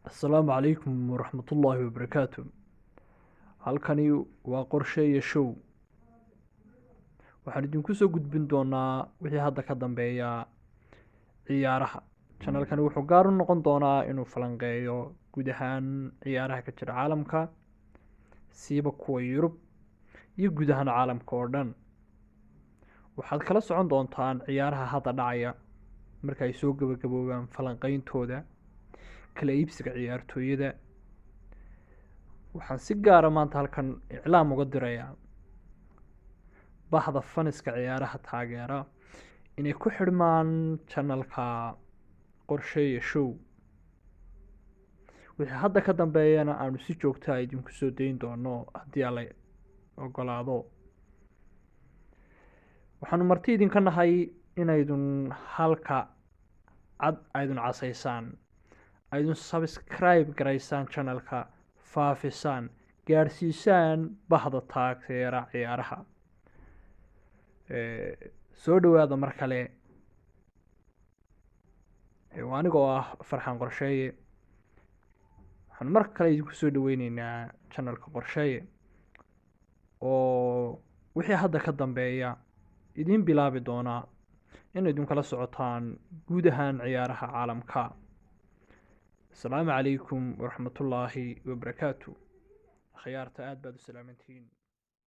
Asalaamu calaykum waraxmatullaahi wabarakaatu. Halkani waa qorsheeye show. Waxaan idinku soo gudbin doonaa wixii hadda ka dambeeya ciyaaraha. Channelkani wuxuu gaar u noqon doonaa inuu falanqeeyo guud ahaan ciyaaraha ka jira caalamka, siiba kuwa Yurub iyo guud ahaan caalamka oo dhan. Waxaad kala socon doontaan ciyaaraha hadda dhacaya marka ay soo gabagaboobaan falanqeyntooda, kala iibsiga ciyaartooyada. Waxaan si gaara maanta halkan iclaam uga dirayaa bahda faniska ciyaaraha taageera inay ku xidhmaan channelka qorsheeye show. Wixii hadda ka dambeeyana aanu si joogto ah idinku soo dayn doono haddii alla ogolaado. Waxaanu marti idinka nahay inaydun halka cad aydun casaysaan, aydun subscribe garaysaan channelka, faafisaan, gaadhsiisaan bahda taageera ciyaaraha. Soo dhawaada mar kale. Waa anigoo ah Farxaan Qorsheeye. Waxaan mar kale idinku soo dhaweyneynaa channelka qorsheeye oo wixii hadda ka dambeeya idin bilaabi doonaa in idin kala socotaan guud ahaan ciyaaraha caalamka. Asalaamu calaykum waraxmatullaahi wabarakaatu. Akhyaarta aad baad u salaamantihiin.